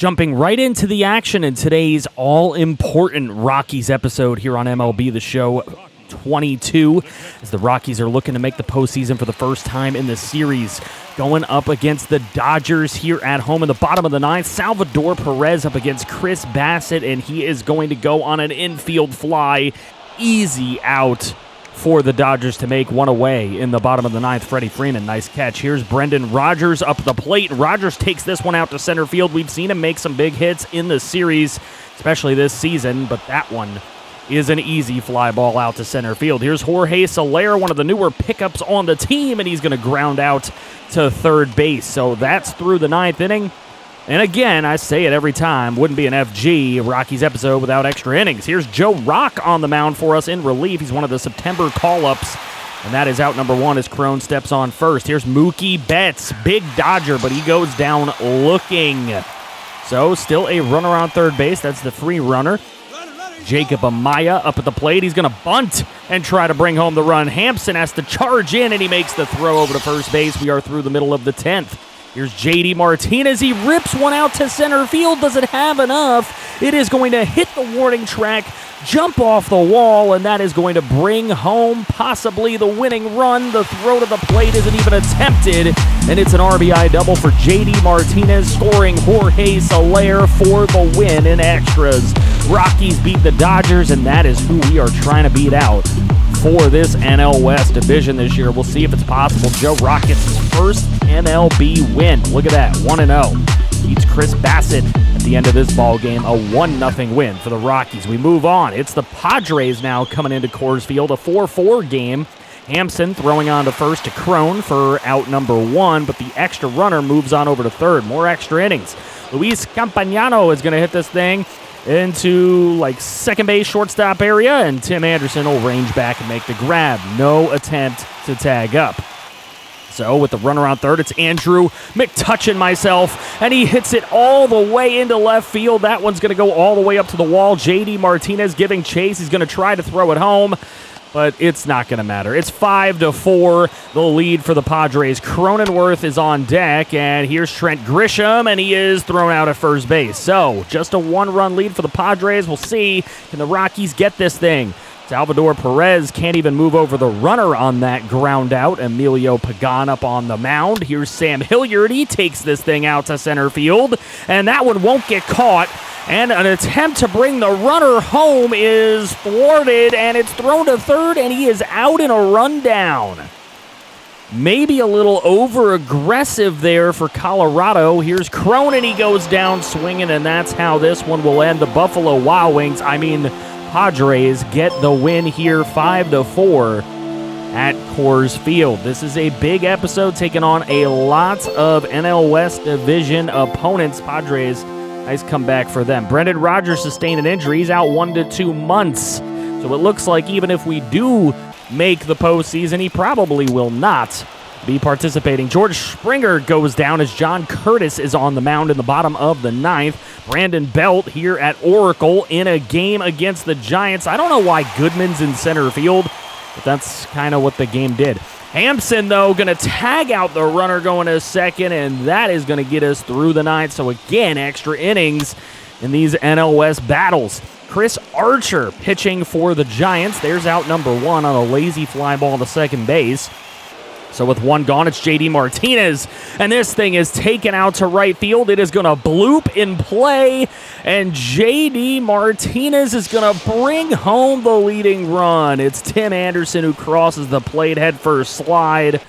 Jumping right into the action in today's all-important Rockies episode here on MLB The Show 22, as the Rockies are looking to make the postseason for the first time in the series. Going up against the Dodgers here at home in the bottom of the ninth. Salvador Perez up against Chris Bassitt, and he is going to go on an infield fly. Easy out for the Dodgers to make one away in the bottom of the ninth. Freddie Freeman, nice catch. Here's Brendan Rodgers up the plate. Rodgers takes this one out to center field. We've seen him make some big hits in the series, especially this season, but that one is an easy fly ball out to center field. Here's Jorge Soler, one of the newer pickups on the team, and he's going to ground out to third base. So that's through the ninth inning. And again, I say it every time, wouldn't be an FG Rockies episode without extra innings. Here's Joe Rock on the mound for us in relief. He's one of the September call-ups, and that is out number one as Crone steps on first. Here's Mookie Betts, big Dodger, but he goes down looking. So still a runner on third base. That's the free runner. Jacob Amaya up at the plate. He's going to bunt and try to bring home the run. Hampson has to charge in, and he makes the throw over to first base. We are through the middle of the 10th. Here's J.D. Martinez. He rips one out to center field. Doesn't have enough. It is going to hit the warning track, jump off the wall, and that is going to bring home possibly the winning run. The throw to the plate isn't even attempted, and it's an RBI double for J.D. Martinez, scoring Jorge Soler for the win in extras. Rockies beat the Dodgers, and that is who we are trying to beat out for this NL West division this year. We'll see if it's possible. Joe Rock gets his first MLB win. Look at that, 1-0. Beats Chris Bassitt at the end of this ball game. A 1-0 win for the Rockies. We move on. It's the Padres now coming into Coors Field. A 4-4 game. Hampson throwing on to first to Crone for out number one, but the extra runner moves on over to third. More extra innings. Luis Campagnano is going to hit this thing into second base, shortstop area, and Tim Anderson will range back and make the grab. No attempt to tag up. So with the runner on third, it's Andrew McTutchin myself, and he hits it all the way into left field. That one's going to go all the way up to the wall. J.D. Martinez giving chase. He's going to try to throw it home, but it's not going to matter. It's 5-4, the lead for the Padres. Cronenworth is on deck, and here's Trent Grisham, and he is thrown out at first base. So just a one-run lead for the Padres. We'll see, can the Rockies get this thing? Salvador Perez can't even move over the runner on that ground out. Emilio Pagan up on the mound. Here's Sam Hilliard. He takes this thing out to center field, and that one won't get caught. And an attempt to bring the runner home is thwarted, and it's thrown to third, and he is out in a rundown. Maybe a little over-aggressive there for Colorado. Here's Cronin. He goes down swinging, and that's how this one will end. The Buffalo Wild Wings, Padres get the win here 5-4 at Coors Field. This is a big episode, taking on a lot of NL West division opponents. Padres, nice comeback for them. Brendan Rodgers sustained an injury. He's out 1 to 2 months. So it looks like even if we do make the postseason, he probably will not be participating. George Springer goes down as John Curtis is on the mound in the bottom of the ninth. Brandon Belt here at Oracle in a game against the Giants. I don't know why Goodman's in center field, but that's kind of what the game did. Hampson, though, going to tag out the runner going to second, and that is going to get us through the ninth. So again, extra innings in these NL West battles. Chris Archer pitching for the Giants. There's out number one on a lazy fly ball to second base. So with one gone, it's J.D. Martinez, and this thing is taken out to right field. It is going to bloop in play, and J.D. Martinez is going to bring home the leading run. It's Tim Anderson who crosses the plate, head first slide.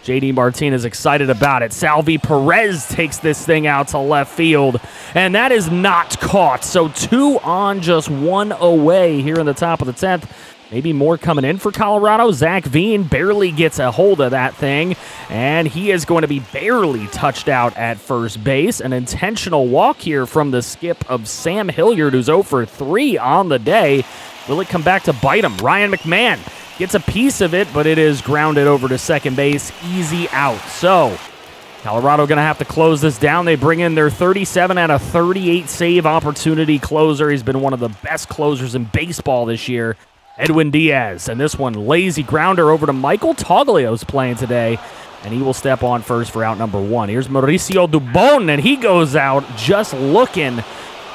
J.D. Martinez excited about it. Salvi Perez takes this thing out to left field, and that is not caught. So 2 on, just 1 away here in the top of the 10th. Maybe more coming in for Colorado. Zach Veen barely gets a hold of that thing, and he is going to be barely touched out at first base. An intentional walk here from the skip of Sam Hilliard, who's 0 for 3 on the day. Will it come back to bite him? Ryan McMahon gets a piece of it, but it is grounded over to second base. Easy out. So Colorado going to have to close this down. They bring in their 37 out of 38 save opportunity closer. He's been one of the best closers in baseball this year, Edwin Diaz. And this one, lazy grounder over to Michael Toglio's playing today. and he will step on first for out number 1. Here's Mauricio Dubon, and he goes out just looking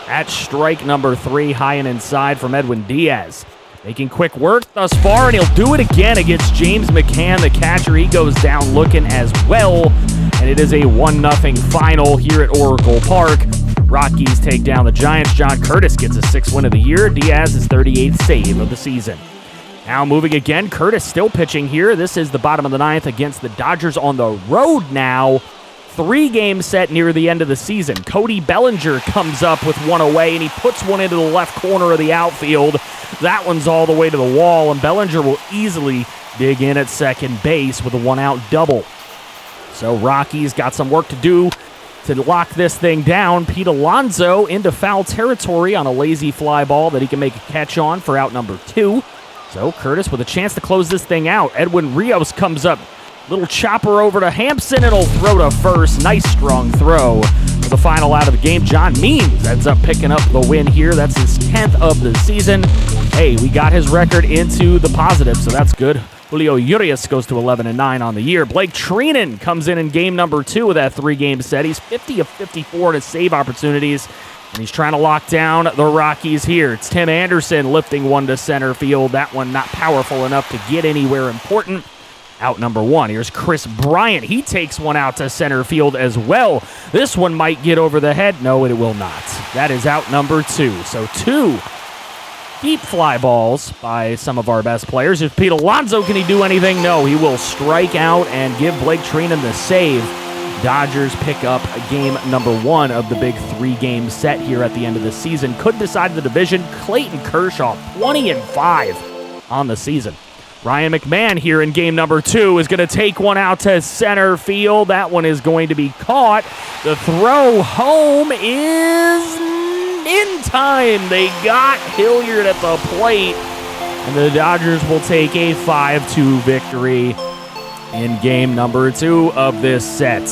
at strike number 3, high and inside from Edwin Diaz. Making quick work thus far, and he'll do it again against James McCann, the catcher. He goes down looking as well, and it is a 1-0 final here at Oracle Park. Rockies take down the Giants. John Curtis gets a 6th win of the year. Diaz's 38th save of the season. Now moving again, Curtis still pitching here. This is the bottom of the 9th against the Dodgers on the road now. 3-game set near the end of the season. Cody Bellinger comes up with one away, and he puts one into the left corner of the outfield. That one's all the way to the wall, and Bellinger will easily dig in at second base with a 1-out double. So Rockies got some work to do to lock this thing down. Pete Alonso into foul territory on a lazy fly ball that he can make a catch on for out number 2. So Curtis with a chance to close this thing out. Edwin Rios comes up. Little chopper over to Hampson, and he'll throw to first. Nice strong throw. For the final out of the game, John Means ends up picking up the win here. That's his 10th of the season. Hey, we got his record into the positive, so that's good. Julio Urias goes to 11-9 on the year. Blake Treinen comes in game number 2 of that 3-game set. He's 50 of 54 to save opportunities, and he's trying to lock down the Rockies here. It's Tim Anderson lifting one to center field. That one not powerful enough to get anywhere important. Out number 1. Here's Chris Bryant. He takes one out to center field as well. This one might get over the head. No, it will not. That is out number 2. So 2 deep fly balls by some of our best players. If Pete Alonso, can he do anything? No, he will strike out and give Blake Treinen the save. Dodgers pick up game number 1 of the big 3-game set here at the end of the season. Could decide the division. Clayton Kershaw, 20-5 on the season. Ryan McMahon here in game number 2 is going to take one out to center field. That one is going to be caught. The throw home is in time. They got Hilliard at the plate, and the Dodgers will take a 5-2 victory in game number 2 of this set.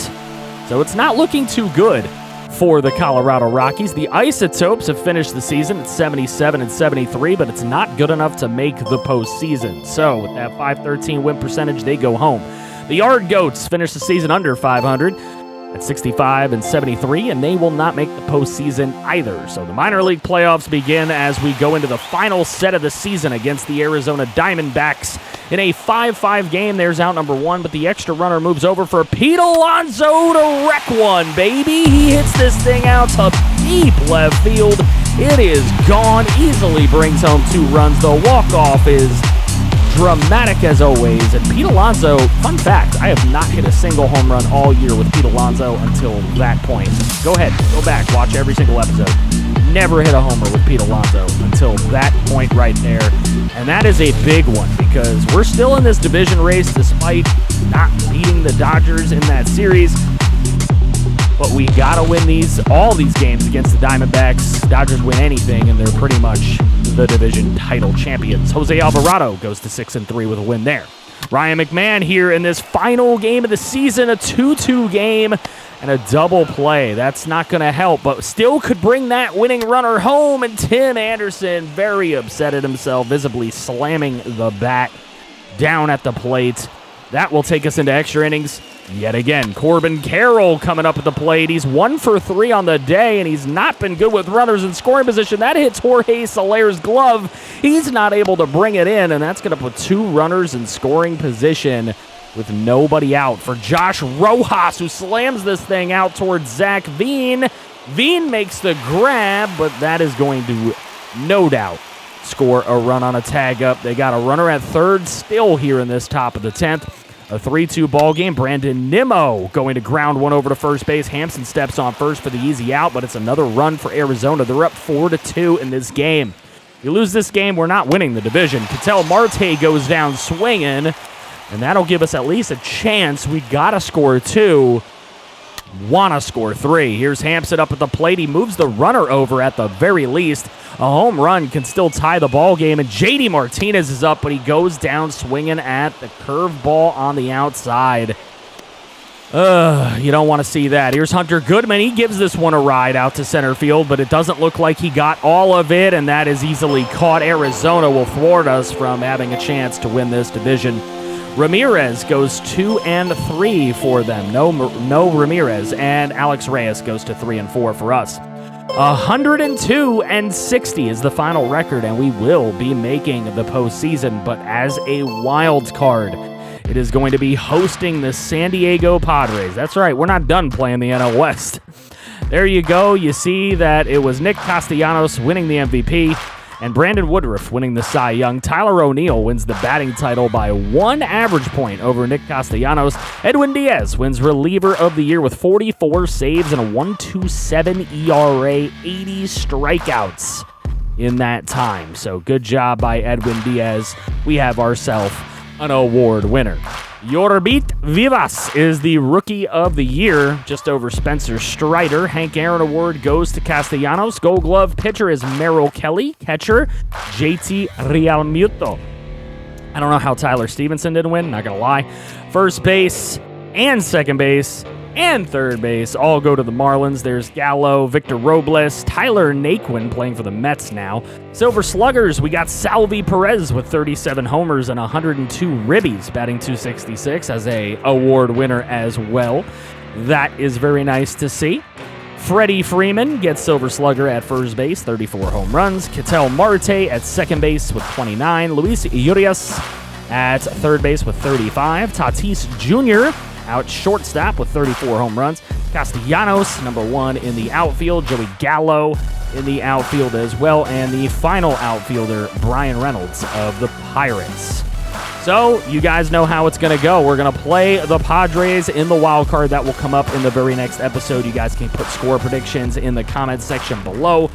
So it's not looking too good for the Colorado Rockies. The Isotopes have finished the season at 77-73, but it's not good enough to make the postseason. So with that .513 win percentage, they go home. The Yard Goats finish the season under 500 at 65-73, and they will not make the postseason either. So the minor league playoffs begin as we go into the final set of the season against the Arizona Diamondbacks. In a 5-5 game, there's out number 1, but the extra runner moves over for Pete Alonso to wreck one, baby. He hits this thing out to deep left field. It is gone. Easily brings home 2 runs. The walk-off is dramatic as always. And Pete Alonso, fun fact, I have not hit a single home run all year with Pete Alonso until that point. Go ahead, go back, watch every single episode. Never hit a homer with Pete Alonso until that point right there. And that is a big one because we're still in this division race despite not beating the Dodgers in that series. But we got to win all these games against the Diamondbacks. Dodgers win anything, and they're pretty much the division title champions. Jose Alvarado goes to 6-3 with a win there. Ryan McMahon here in this final game of the season, a 2-2 game and a double play. That's not going to help, but still could bring that winning runner home. And Tim Anderson, very upset at himself, visibly slamming the bat down at the plate. That will take us into extra innings. Yet again, Corbin Carroll coming up at the plate. He's 1 for 3 on the day, and he's not been good with runners in scoring position. That hits Jorge Soler's glove. He's not able to bring it in, and that's going to put 2 runners in scoring position with nobody out for Josh Rojas, who slams this thing out towards Zach Veen. Veen makes the grab, but that is going to, no doubt, score a run on a tag up. They got a runner at third still here in this top of the 10th. A 3-2 ball game. Brandon Nimmo going to ground one over to first base. Hampson steps on first for the easy out, but it's another run for Arizona. They're up 4-2 in this game. You lose this game, we're not winning the division. Ketel Marte goes down swinging, and that'll give us at least a chance. We got to score 2. Want to score 3. Here's Hampson up at the plate. He moves the runner over at the very least. A home run can still tie the ball game, and J.D. Martinez is up, but he goes down swinging at the curveball on the outside. You don't want to see that. Here's Hunter Goodman. He gives this one a ride out to center field, but it doesn't look like he got all of it, and that is easily caught. Arizona will thwart us from having a chance to win this division. Ramirez goes 2 and 3 for them. No Ramirez. And Alex Reyes goes to 3 and 4 for us. 102 and 60 is the final record, and we will be making the postseason. But as a wild card, it is going to be hosting the San Diego Padres. That's right, we're not done playing the NL West. There you go. You see that it was Nick Castellanos winning the MVP and Brandon Woodruff winning the Cy Young. Tyler O'Neill wins the batting title by 1 average point over Nick Castellanos. Edwin Diaz wins reliever of the year with 44 saves and a 1.27 ERA, 80 strikeouts in that time. So good job by Edwin Diaz. We have ourselves an award winner. Yorbit Vivas is the Rookie of the Year, just over Spencer Strider. Hank Aaron Award goes to Castellanos. Gold Glove pitcher is Merrill Kelly. Catcher, JT Realmuto. I don't know how Tyler Stevenson didn't win, not going to lie. First base and second base and third base all go to the Marlins. There's Gallo, Victor Robles, Tyler Naquin playing for the Mets now. Silver Sluggers, we got Salvi Perez with 37 homers and 102 ribbies, batting .266 as a award winner as well. That is very nice to see. Freddie Freeman gets Silver Slugger at first base, 34 home runs. Ketel Marte at second base with 29. Luis Urias at third base with 35. Tatis Jr. out shortstop with 34 home runs. Castellanos, number 1 in the outfield. Joey Gallo in the outfield as well. And the final outfielder, Brian Reynolds of the Pirates. So, you guys know how it's going to go. We're going to play the Padres in the wild card. That will come up in the very next episode. You guys can put score predictions in the comments section below.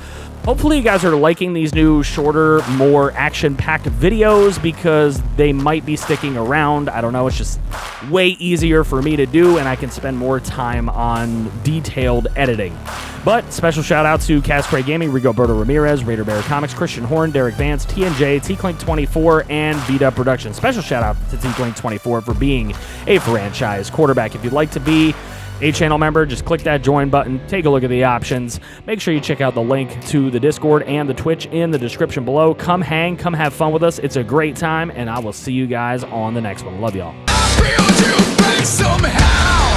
Hopefully you guys are liking these new, shorter, more action-packed videos because they might be sticking around. I don't know. It's just way easier for me to do, and I can spend more time on detailed editing. But special shout-out to Cascray Gaming, Rigoberto Ramirez, Raider Bear Comics, Christian Horn, Derek Vance, TNJ, T-Clink24, and Vita Productions. Special shout-out to T-Clink24 for being a franchise quarterback. If you'd like to be a channel member, just click that join button, take a look at the options. Make sure you check out the link to the Discord and the Twitch in the description below. Come hang, come have fun with us. It's a great time, and I will see you guys on the next one. Love y'all. I feel to break somehow.